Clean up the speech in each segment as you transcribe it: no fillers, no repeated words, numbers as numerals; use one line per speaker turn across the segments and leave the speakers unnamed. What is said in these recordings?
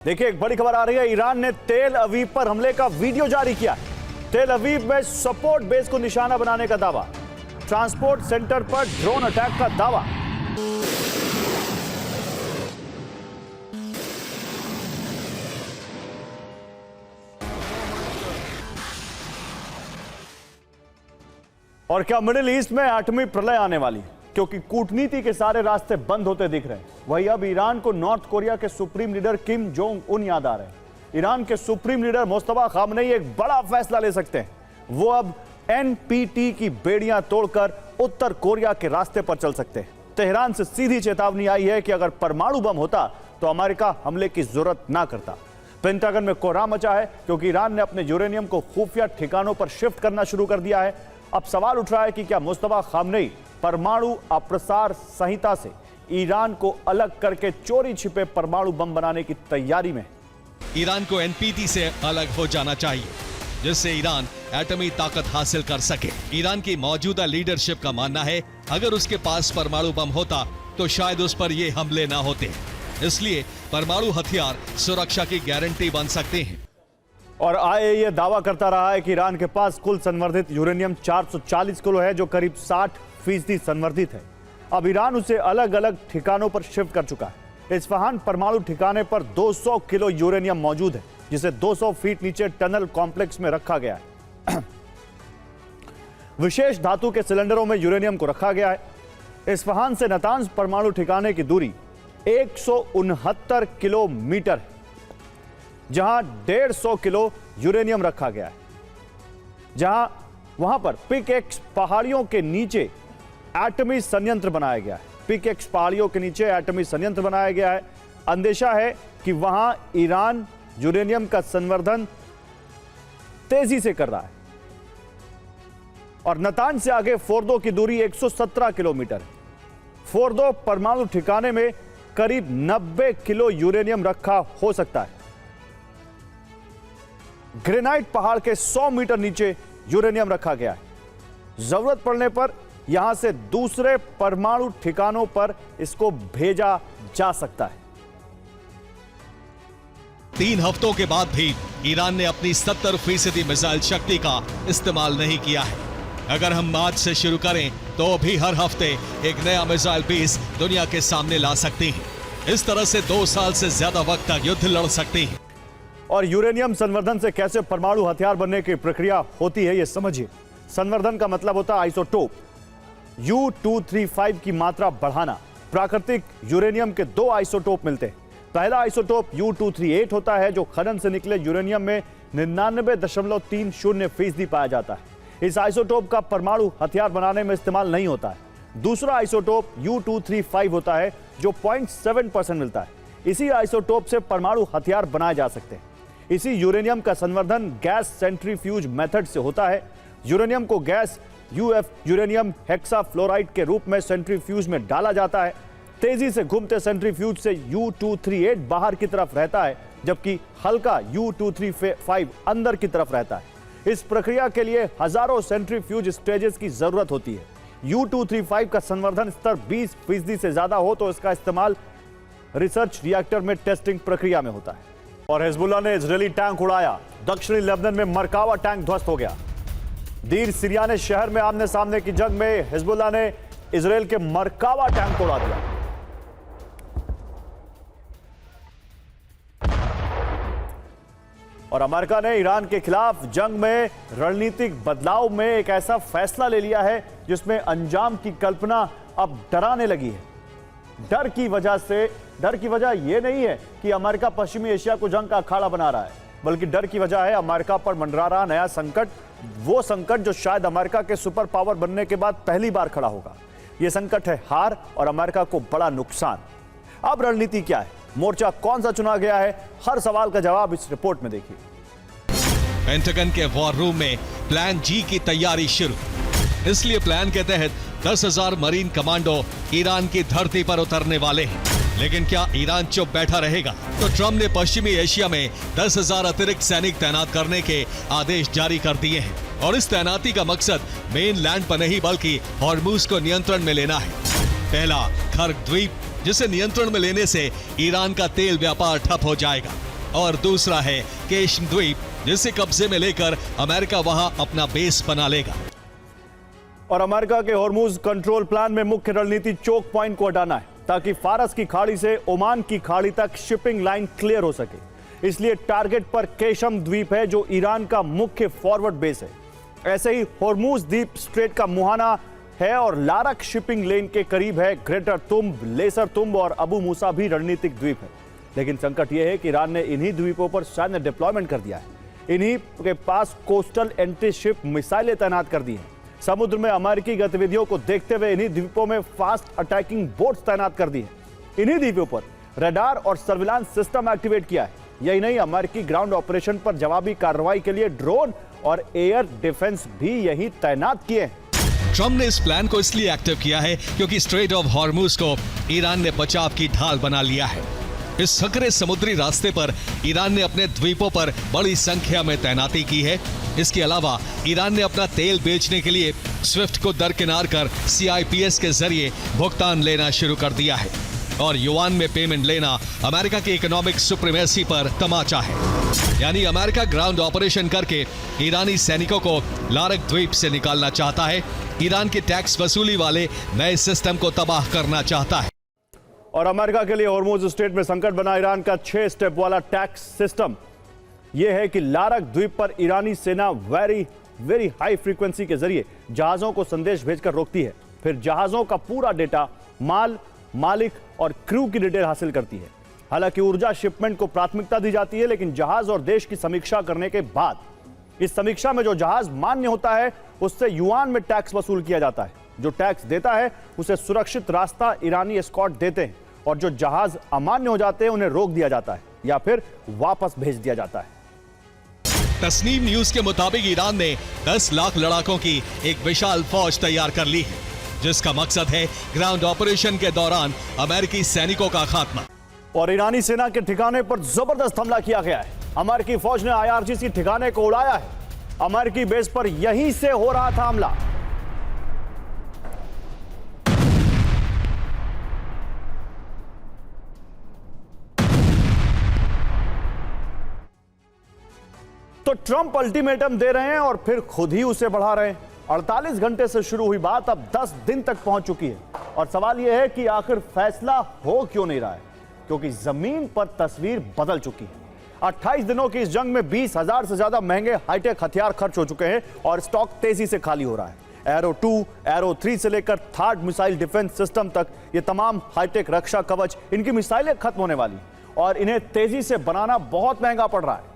देखिए, एक बड़ी खबर आ रही है। ईरान ने तेल अवीव पर हमले का वीडियो जारी किया। तेल अवीव में सपोर्ट बेस को निशाना बनाने का दावा, ट्रांसपोर्ट सेंटर पर ड्रोन अटैक का दावा। और क्या मिडिल ईस्ट में एटमी प्रलय आने वाली? क्योंकि कूटनीति के सारे रास्ते बंद होते दिख रहे हैं। वही अब ईरान को नॉर्थ कोरिया के supreme leader Kim Jong Un याद आ रहे हैं। ईरान के सुप्रीम लीडर मुस्तफा खामनेई एक बड़ा फैसला ले सकते हैं। वो अब एनपीटी की बेड़ियां तोड़कर उत्तर कोरिया के रास्ते पर चल सकते हैं। तेहरान से सीधी चेतावनी आई है कि अगर परमाणु बम होता तो अमेरिका हमले की जरूरत ना करता। पेंटागन में कोहराम मचा है क्योंकि ईरान ने अपने यूरेनियम को खुफिया ठिकानों पर शिफ्ट करना शुरू कर दिया है। अब सवाल उठ रहा है कि क्या मुस्तफा खामनेई परमाणु अप्रसार संहिता से ईरान को अलग करके चोरी छिपे परमाणु बम बनाने की तैयारी में?
ईरान को एनपीटी से अलग हो जाना चाहिए, जिससे ईरान एटमी ताकत हासिल कर सके। ईरान की मौजूदा लीडरशिप का मानना है अगर उसके पास परमाणु बम होता तो शायद उस पर ये हमले ना होते। इसलिए परमाणु हथियार सुरक्षा की गारंटी बन सकते हैं।
और आईएईए दावा करता रहा है कि ईरान के पास कुल संवर्धित यूरेनियम 440 किलो है, जो करीब 60% संवर्धित है। अब ईरान उसे अलग अलग ठिकानों पर शिफ्ट कर चुका है। इस्फहान परमाणु ठिकाने पर 200 किलो यूरेनियम मौजूद है, जिसे 200 फीट नीचे टनल कॉम्प्लेक्स में रखा गया है। विशेष धातु के सिलेंडरों में यूरेनियम को रखा गया है। इस्फहान से नातांज परमाणु ठिकाने की दूरी 169 किलोमीटर है, जहां 150 किलो यूरेनियम रखा गया है। वहां पर पिकएक्स पहाड़ियों के नीचे एटमी संयंत्र बनाया गया है। पिकएक्स पहाड़ियों के नीचे एटमी संयंत्र बनाया गया है। अंदेशा है कि वहां ईरान यूरेनियम का संवर्धन तेजी से कर रहा है। और नातांज से आगे फोर्दो की दूरी 117 किलोमीटर है। फोर्दो परमाणु ठिकाने में करीब 90 किलो यूरेनियम रखा हो सकता है। ग्रेनाइट पहाड़ के 100 मीटर नीचे यूरेनियम रखा गया है। जरूरत पड़ने पर यहां से दूसरे परमाणु ठिकानों पर इसको भेजा जा सकता है।
3 हफ्तों के बाद भी ईरान ने अपनी 70% मिसाइल शक्ति का इस्तेमाल नहीं किया है। अगर हम आज से शुरू करें तो भी हर हफ्ते एक नया मिसाइल पीस दुनिया के सामने ला सकते हैं। इस तरह से 2 साल से ज्यादा वक्त तक युद्ध लड़ सकते हैं।
और यूरेनियम संवर्धन से कैसे परमाणु हथियार बनने की प्रक्रिया होती है, यह समझिए। संवर्धन का मतलब होता है आइसोटोप U-235 की मात्रा बढ़ाना। प्राकृतिक यूरेनियम के 2 आइसोटोप मिलते हैं। पहला आइसोटोप U-238 होता है, जो खनन से निकले यूरेनियम में 99.30% पाया जाता है। इस आइसोटोप का परमाणु हथियार बनाने में इस्तेमाल नहीं होता है। दूसरा आइसोटोप U-235 होता है, जो 0.7% मिलता है। इसी आइसोटोप से परमाणु हथियार बनाए जा सकते हैं। इसी यूरेनियम का संवर्धन गैस सेंट्रीफ्यूज मेथड से होता है। यूरेनियम को गैस यूरेनियम हेक्साफ्लोराइड के रूप में सेंट्रीफ्यूज में डाला जाता है। तेजी से घूमते सेंट्रीफ्यूज से U-238 बाहर की तरफ रहता है, जबकि हल्का U-235 अंदर की तरफ रहता है। इस प्रक्रिया के लिए हजारों सेंट्रीफ्यूज स्टेजेस की जरूरत होती है। U-235 का संवर्धन स्तर 20% से ज्यादा हो तो इसका इस्तेमाल रिसर्च रिएक्टर में टेस्टिंग प्रक्रिया में होता है। और हिजबुल्ला ने इजरायली टैंक उड़ाया। दक्षिणी लेबनान में मरकावा टैंक ध्वस्त हो गया। दीर सीरिया ने शहर में आमने सामने की जंग में हिजबुल्ला ने इजरायल के मरकावा टैंक को उड़ा दिया। और अमेरिका ने ईरान के खिलाफ जंग में रणनीतिक बदलाव में एक ऐसा फैसला ले लिया है जिसमें अंजाम की कल्पना अब डराने लगी है। डर की वजह यह नहीं है कि अमेरिका पश्चिमी एशिया को जंग का अखाड़ा बना रहा है, बल्कि डर की वजह है अमेरिका पर मंडरा रहा नया संकट। वो संकट जो शायद अमेरिका के सुपर पावर बनने के बाद पहली बार खड़ा होगा। यह संकट है हार और अमेरिका को बड़ा नुकसान। अब रणनीति क्या है, मोर्चा कौन सा चुना गया है, हर सवाल का जवाब इस रिपोर्ट में देखिए।
पेंटागन के वॉर रूम में प्लान जी की तैयारी शुरू। इसलिए प्लान के तहत 10,000 मरीन कमांडो ईरान की धरती पर उतरने वाले हैं। लेकिन क्या ईरान चुप बैठा रहेगा? तो ट्रंप ने पश्चिमी एशिया में 10,000 अतिरिक्त सैनिक तैनात करने के आदेश जारी कर दिए हैं। और इस तैनाती का मकसद मेन लैंड पर नहीं बल्कि हॉर्मुज को नियंत्रण में लेना है। पहला खर्क द्वीप जिसे नियंत्रण में लेने से ईरान का तेल व्यापार ठप हो जाएगा। और दूसरा है केशम द्वीप, जिसे कब्जे में लेकर अमेरिका वहां अपना बेस बना लेगा।
और अमेरिका के हॉर्मुज कंट्रोल प्लान में मुख्य रणनीति चोक पॉइंट को हटाना है, ताकि फारस की खाड़ी से ओमान की खाड़ी तक शिपिंग लाइन क्लियर हो सके। इसलिए टारगेट पर केशम द्वीप है, जो ईरान का मुख्य फॉरवर्ड बेस है। ऐसे ही हॉर्मुज द्वीप स्ट्रेट का मुहाना है और लारक शिपिंग लेन के करीब है ग्रेटर तुम्ब, लेसर तुम्ब और अबू मूसा भी रणनीतिक द्वीप है। लेकिन संकट यह है कि ईरान ने इन्हीं द्वीपों पर सैन्य डिप्लॉयमेंट कर दिया है। इन्हीं के पास कोस्टल एंटी शिप मिसाइलें तैनात कर दी हैं। समुद्र में अमेरिकी गतिविधियों को देखते हुए इन्हीं द्वीपों में फास्ट अटैकिंग बोट्स तैनात कर दी हैं। इन्हीं द्वीपों पर रडार और सर्विलांस सिस्टम एक्टिवेट किया है। यही नहीं, अमेरिकी ग्राउंड ऑपरेशन पर जवाबी कार्रवाई के लिए ड्रोन और एयर डिफेंस भी यही तैनात किए हैं।
ट्रंप ने इस प्लान को इसलिए एक्टिव किया है क्योंकि स्ट्रेट ऑफ हॉर्मुज को ईरान ने बचाव की ढाल बना लिया है। इस सकरे समुद्री रास्ते पर ईरान ने अपने द्वीपों पर बड़ी संख्या में तैनाती की है। इसके अलावा ईरान ने अपना तेल बेचने के लिए स्विफ्ट को दरकिनार कर CIPS के जरिए भुगतान लेना शुरू कर दिया है और युआन में पेमेंट लेना अमेरिका की इकोनॉमिक सुप्रीमेसी पर तमाचा है। यानी अमेरिका ग्राउंड ऑपरेशन करके ईरानी सैनिकों को लारक द्वीप से निकालना चाहता है, ईरान के टैक्स वसूली वाले नए सिस्टम को तबाह करना चाहता है।
और अमेरिका के लिए हॉर्मुज स्ट्रेट में संकट बना ईरान का 6 स्टेप वाला टैक्स सिस्टम यह है कि लारक द्वीप पर ईरानी सेना वेरी हाई फ्रीक्वेंसी के जरिए जहाजों को संदेश भेजकर रोकती है। फिर जहाजों का पूरा डेटा, माल, मालिक और क्रू की डिटेल हासिल करती है। हालांकि ऊर्जा शिपमेंट को प्राथमिकता दी जाती है, लेकिन जहाज और देश की समीक्षा करने के बाद इस समीक्षा में जो जहाज मान्य होता है उससे युआन में टैक्स वसूल किया जाता है। जो टैक्स देता है उसे सुरक्षित रास्ता ईरानी एस्कॉर्ट देते हैं और जो जहाज अमान्य हो जाते हैं उन्हें रोक दिया जाता है या फिर वापस भेज दिया जाता है।
तस्नीम न्यूज के मुताबिक ईरान ने 10 लाख लड़ाकों की एक विशाल फौज तैयार कर ली है, जिसका मकसद है ग्राउंड ऑपरेशन के दौरान अमेरिकी सैनिकों का खात्मा।
और ईरानी सेना के ठिकाने पर जबरदस्त हमला किया गया है। अमेरिकी फौज ने IRGC ठिकाने को उड़ाया है। अमेरिकी बेस पर यहीं से हो रहा था हमला। तो ट्रंप अल्टीमेटम दे रहे हैं और फिर खुद ही उसे बढ़ा रहे हैं। 48 घंटे से शुरू हुई बात अब 10 दिन तक पहुंच चुकी है और सवाल यह है कि आखिर फैसला हो क्यों नहीं रहा है, क्योंकि जमीन पर तस्वीर बदल चुकी है। 28 दिनों की इस जंग में 20,000 से ज्यादा महंगे हाईटेक हथियार खर्च हो चुके हैं और स्टॉक तेजी से खाली हो रहा है। एरो 2, एरो 3 से लेकर थर्ड मिसाइल डिफेंस सिस्टम तक ये तमाम हाईटेक रक्षा कवच, इनकी मिसाइलें खत्म होने वाली और इन्हें तेजी से बनाना बहुत महंगा पड़ रहा है।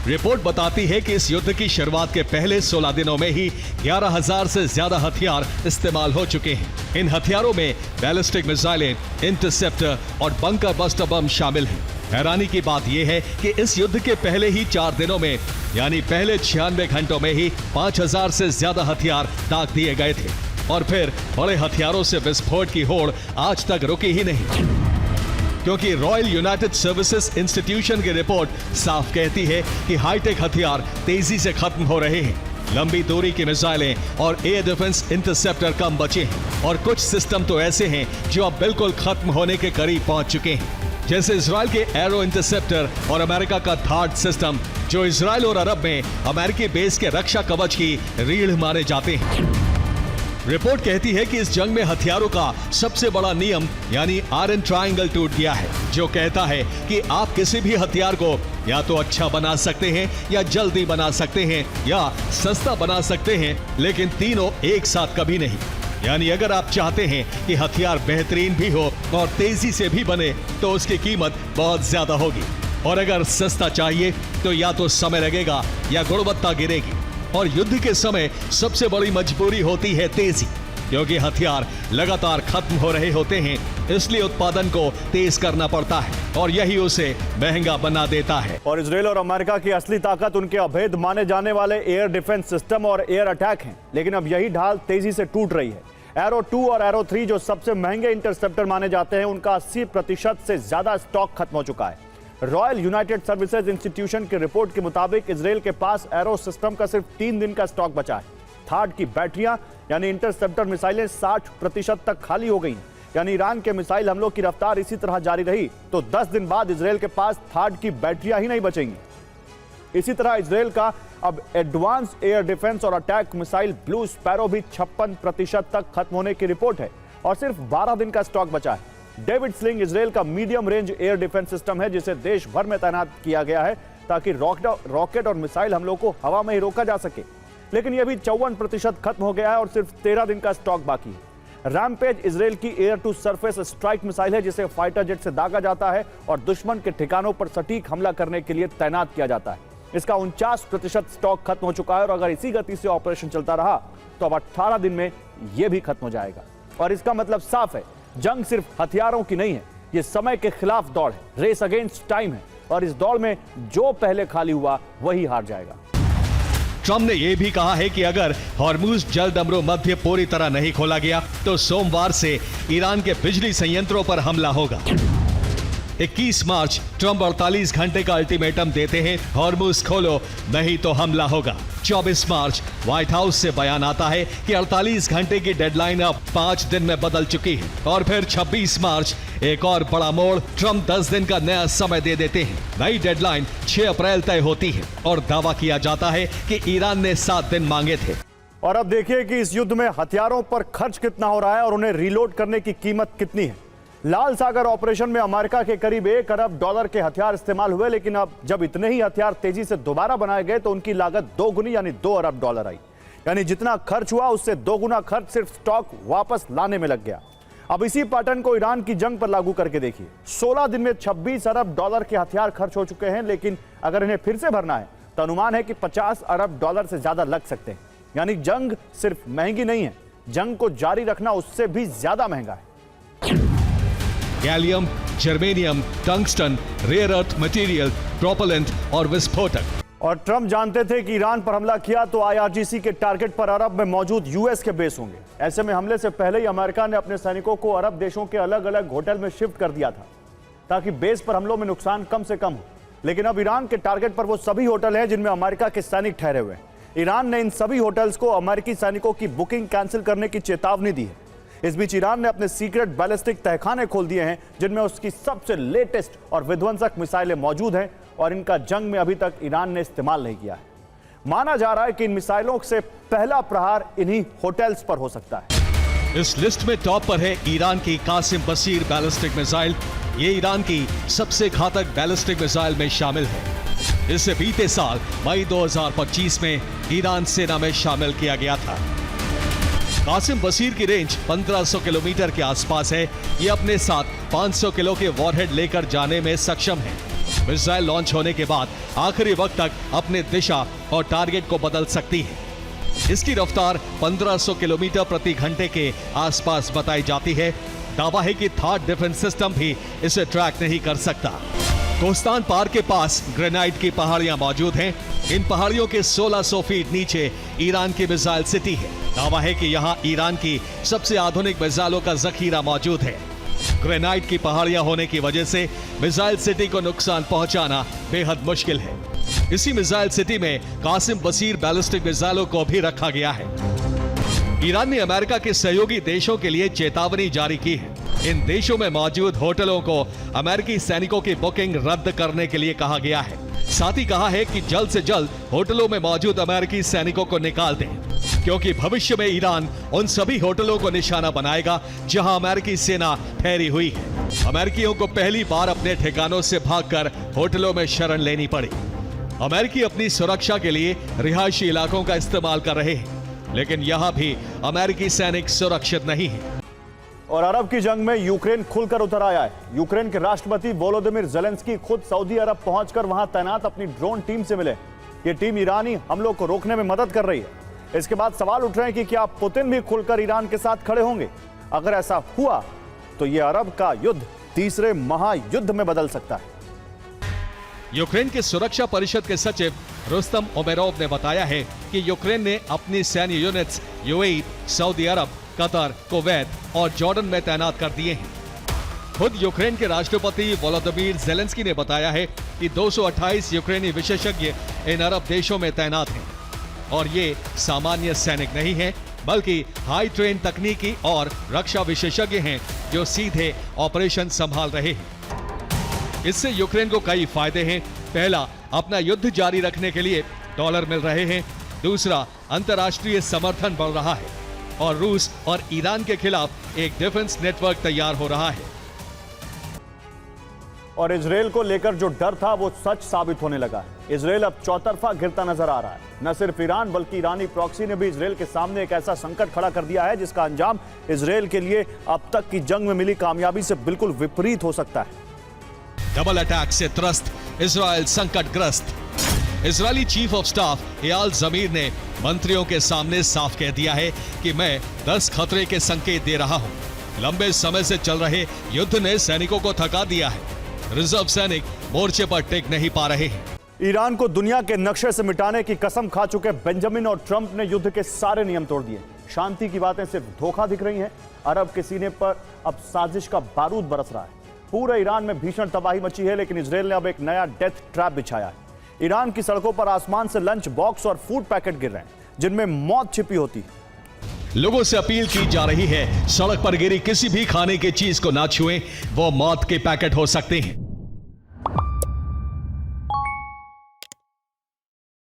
रिपोर्ट बताती है कि इस युद्ध की शुरुआत के पहले 16 दिनों में ही 11,000 से ज्यादा हथियार इस्तेमाल हो चुके हैं। इन हथियारों में बैलिस्टिक मिसाइलें, इंटरसेप्टर और बंकर बस्टर बम शामिल हैं। हैरानी की बात यह है कि इस युद्ध के पहले ही 4 दिनों में, यानी पहले 96 घंटों में ही 5,000 से ज्यादा हथियार दाग दिए गए थे और फिर बड़े हथियारों से विस्फोट की होड़ आज तक रुकी ही नहीं, क्योंकि रॉयल यूनाइटेड सर्विसेज इंस्टीट्यूशन की रिपोर्ट साफ कहती है कि हाईटेक हथियार तेजी से खत्म हो रहे हैं। लंबी दूरी की मिसाइलें और एयर डिफेंस इंटरसेप्टर कम बचे हैं और कुछ सिस्टम तो ऐसे हैं जो अब बिल्कुल खत्म होने के करीब पहुंच चुके हैं, जैसे इजराइल के एरो इंटरसेप्टर और अमेरिका का थार्ड सिस्टम, जो इजराइल और अरब में अमेरिकी बेस के रक्षा कवच की रीढ़ माने जाते हैं। रिपोर्ट कहती है कि इस जंग में हथियारों का सबसे बड़ा नियम यानी आयरन ट्रायंगल टूट गया है, जो कहता है कि आप किसी भी हथियार को या तो अच्छा बना सकते हैं या जल्दी बना सकते हैं या सस्ता बना सकते हैं, लेकिन तीनों एक साथ कभी नहीं। यानी अगर आप चाहते हैं कि हथियार बेहतरीन भी हो और तेजी से भी बने तो उसकी कीमत बहुत ज्यादा होगी, और अगर सस्ता चाहिए तो या तो समय लगेगा या गुणवत्ता गिरेगी। और युद्ध के समय सबसे बड़ी मजबूरी होती है तेजी, क्योंकि हथियार लगातार खत्म हो रहे होते हैं, इसलिए उत्पादन को तेज करना पड़ता है और यही उसे महंगा बना देता है।
और इजराइल और अमेरिका की असली ताकत उनके अभेद माने जाने वाले एयर डिफेंस सिस्टम और एयर अटैक हैं, लेकिन अब यही ढाल तेजी से टूट रही है। एरो 2 और एरो 3 जो सबसे महंगे इंटरसेप्टर माने जाते हैं, उनका 80% से ज्यादा स्टॉक खत्म हो चुका है। रॉयल यूनाइटेड सर्विसेज इंस्टीट्यूशन की रिपोर्ट के मुताबिक इजराइल के पास एरो सिस्टम का सिर्फ 3 दिन का स्टॉक बचा है। थार्ड की बैटरियां यानी इंटरसेप्टर मिसाइलें 60% तक खाली हो गई हैं। यानी ईरान के मिसाइल हमलों की रफ्तार इसी तरह जारी रही तो 10 दिन बाद इजरायल के पास थार्ड की बैटरियां ही नहीं बचेंगी। इसी तरह इजरायल का अब एडवांस एयर डिफेंस और अटैक मिसाइल ब्लू स्पैरो भी 56% तक खत्म होने की रिपोर्ट है और सिर्फ 12 दिन का स्टॉक बचा है। डेविड स्लिंग इजरायल का medium range air defence system है जिसे देश भर में तैनात किया गया है ताकि रॉकेट और मिसाइल हमलों को हवा में ही रोका जा सके, लेकिन यह भी 54% खत्म हो गया है और सिर्फ 13 दिन का स्टॉक बाकी है। रैम्पेज इजरायल की air to surface strike missile है जिसे फाइटर जेट से दागा जाता है और दुश्मन के ठिकानों पर सटीक हमला करने के लिए तैनात किया जाता है। इसका 49% स्टॉक खत्म हो चुका है और अगर इसी गति से ऑपरेशन चलता रहा तो अब 18 दिन में यह भी खत्म हो जाएगा। और इसका मतलब साफ है, जंग सिर्फ हथियारों की नहीं है, यह समय के खिलाफ दौड़ है, रेस अगेंस्ट टाइम है और इस दौड़ में जो पहले खाली हुआ वही हार जाएगा।
ट्रंप ने यह भी कहा है कि अगर हॉर्मुज जल डमरू मध्य पूरी तरह नहीं खोला गया तो सोमवार से ईरान के बिजली संयंत्रों पर हमला होगा। 21 मार्च ट्रंप 48 घंटे का अल्टीमेटम देते हैं, हॉर्मुज खोलो नहीं तो हमला होगा। 24 मार्च व्हाइट हाउस से बयान आता है कि 48 घंटे की डेडलाइन अब 5 दिन में बदल चुकी है और फिर 26 मार्च एक और बड़ा मोड़, ट्रंप 10 दिन का नया समय दे देते हैं। नई डेडलाइन 6 अप्रैल तय होती है और दावा किया जाता है कि ईरान ने 7 दिन मांगे थे।
और अब देखिए कि इस युद्ध में हथियारों पर खर्च कितना हो रहा है और उन्हें रीलोड करने की कीमत कितनी है। लाल सागर ऑपरेशन में अमेरिका के करीब $1 अरब के हथियार इस्तेमाल हुए, लेकिन अब जब इतने ही हथियार तेजी से दोबारा बनाए गए तो उनकी लागत 2 गुनी यानी $2 अरब आई। यानी जितना खर्च हुआ उससे 2 गुना खर्च सिर्फ स्टॉक वापस लाने में लग गया। अब इसी पैटर्न को ईरान की जंग पर लागू करके देखिए। 16 दिन में $26 अरब के हथियार खर्च हो चुके हैं, लेकिन अगर इन्हें फिर से भरना है तो अनुमान है कि $50 अरब से ज्यादा लग सकते हैं। यानी जंग सिर्फ महंगी नहीं है, जंग को जारी रखना उससे भी ज्यादा महंगा है।
Gallium, germanium, tungsten, rare earth material, propellant और विस्फोटक।
और ट्रंप जानते थे कि ईरान पर हमला किया तो आईआरजीसी के टारगेट पर अरब में मौजूद यूएस के बेस होंगे। ऐसे में हमले से पहले ही अमेरिका ने अपने सैनिकों को अरब देशों के अलग अलग होटल में शिफ्ट कर दिया था ताकि बेस पर हमलों में नुकसान कम से कम हो। लेकिन अब ईरान के टारगेट पर वो सभी होटल हैं जिनमें अमेरिका के सैनिक ठहरे हुए हैं। ईरान ने इन सभी होटल्स को अमेरिकी सैनिकों की बुकिंग कैंसिल करने की चेतावनी दी है। इस बीच ईरान ने अपने सीक्रेट बैलिस्टिक तहखाने खोल दिए हैं जिनमें उसकी सबसे लेटेस्ट और विध्वंसक मिसाइलें मौजूद हैं और इनका जंग में अभी तक ईरान ने इस्तेमाल नहीं किया है। माना जा रहा है कि इन मिसाइलों से पहला प्रहार इन्हीं होटल्स पर हो सकता है।
इस लिस्ट में टॉप पर है ईरान की कासिम बसीर बैलिस्टिक मिसाइल। ये ईरान की सबसे घातक बैलिस्टिक मिसाइल में शामिल है। इसे बीते साल मई 2025 में ईरान सेना में शामिल किया गया था। कासिम बसीर की रेंज 1500 किलोमीटर के आसपास है। ये अपने साथ 500 किलो के वॉरहेड लेकर जाने में सक्षम है। मिसाइल लॉन्च होने के बाद आखिरी वक्त तक अपने दिशा और टारगेट को बदल सकती है। इसकी रफ्तार 1500 किलोमीटर प्रति घंटे के आसपास बताई जाती है। दावा है कि थार्ड डिफेंस सिस्टम भी इसे ट्रैक नहीं कर सकता। कोस्तान पार के पास ग्रेनाइट की पहाड़ियां मौजूद हैं। इन पहाड़ियों के 1600 फीट नीचे ईरान की मिसाइल सिटी है। दावा है कि यहाँ ईरान की सबसे आधुनिक मिसाइलों का जखीरा मौजूद है। ग्रेनाइट की पहाड़ियां होने की वजह से मिसाइल सिटी को नुकसान पहुंचाना बेहद मुश्किल है। इसी मिसाइल सिटी में कासिम बसीर बैलिस्टिक मिसाइलों को भी रखा गया है। ईरान ने अमेरिका के सहयोगी देशों के लिए चेतावनी जारी की है। इन देशों में मौजूद होटलों को अमेरिकी सैनिकों की बुकिंग रद्द करने के लिए कहा गया है। साथ ही कहा है कि जल्द से जल्द होटलों में मौजूद अमेरिकी सैनिकों को निकाल दें, क्योंकि भविष्य में ईरान उन सभी होटलों को निशाना बनाएगा जहां अमेरिकी सेना ठहरी हुई है। अमेरिकियों को पहली बार अपने ठिकानों से भागकर होटलों में शरण लेनी पड़ी। अमेरिकी अपनी सुरक्षा के लिए रिहायशी इलाकों का इस्तेमाल कर रहे हैं, लेकिन यहां भी अमेरिकी सैनिक सुरक्षित नहीं है।
और अरब की जंग में यूक्रेन खुलकर उतर आया है। यूक्रेन के राष्ट्रपति वोलोदिमीर ज़ेलेंस्की खुद सऊदी अरब पहुंचकर वहां तैनात अपनी ड्रोन टीम से मिले। ये टीम ईरानी हमलों को रोकने में मदद कर रही है। इसके बाद सवाल उठ रहे हैं कि क्या पुतिन भी खुलकर ईरान के साथ खड़े होंगे। अगर ऐसा हुआ तो यह अरब का युद्ध तीसरे महायुद्ध में बदल सकता है।
यूक्रेन के सुरक्षा परिषद के सचिव रुस्तम उमेरोव ने बताया है कि यूक्रेन ने अपनी सैन्य यूनिट्स यूएई, सऊदी अरब, कतर, कुवैत और जॉर्डन में तैनात कर दिए हैं। खुद यूक्रेन के राष्ट्रपति वोलोदिमीर ज़ेलेंस्की ने बताया है कि 228 यूक्रेनी विशेषज्ञ इन अरब देशों में तैनात हैं और ये सामान्य सैनिक नहीं हैं, बल्कि हाई ट्रेन तकनीकी और रक्षा विशेषज्ञ हैं जो सीधे ऑपरेशन संभाल रहे हैं। इससे यूक्रेन को कई फायदे हैं। पहला, अपना युद्ध जारी रखने के लिए डॉलर मिल रहे हैं। दूसरा, अंतर्राष्ट्रीय समर्थन बढ़ रहा है और रूस और ईरान के खिलाफ एक डिफेंस नेटवर्क तैयार हो रहा है।
और इजराइल को लेकर जो डर था वो सच साबित होने लगा है। इजराइल अब चौतरफा घिरता नजर आ रहा है। न सिर्फ ईरान बल्कि ईरानी प्रॉक्सी ने भी इजराइल के सामने एक ऐसा संकट खड़ा कर दिया है जिसका अंजाम इजराइल के लिए अब तक की जंग में मिली कामयाबी से बिल्कुल विपरीत हो सकता है।
डबल अटैक से त्रस्त इजराइल संकटग्रस्त। Israeli chief of staff Eyal Zamir ने मंत्रियों के सामने साफ कह दिया है कि मैं 10 खतरे के संकेत दे रहा हूं। लंबे समय से चल रहे युद्ध ने सैनिकों को थका दिया है। रिजर्व सैनिक मोर्चे पर टिक नहीं पा रहे हैं।
ईरान को दुनिया के नक्शे से मिटाने की कसम खा चुके बेंजामिन और ट्रंप ने युद्ध के सारे नियम तोड़ दिए। शांति की बातें सिर्फ धोखा दिख रही हैं। अरब के सीने पर अब साजिश का बारूद बरस रहा है। पूरे ईरान में भीषण तबाही मची है, लेकिन इजराइल ने अब एक नया डेथ ट्रैप बिछाया है। ईरान की सड़कों पर आसमान से लंच बॉक्स और फूड पैकेट गिर रहे हैं जिनमें मौत छिपी होती है।
लोगों से अपील की जा रही है, सड़क पर गिरी किसी भी खाने की चीज को ना छुएं, वो मौत के पैकेट हो सकते हैं।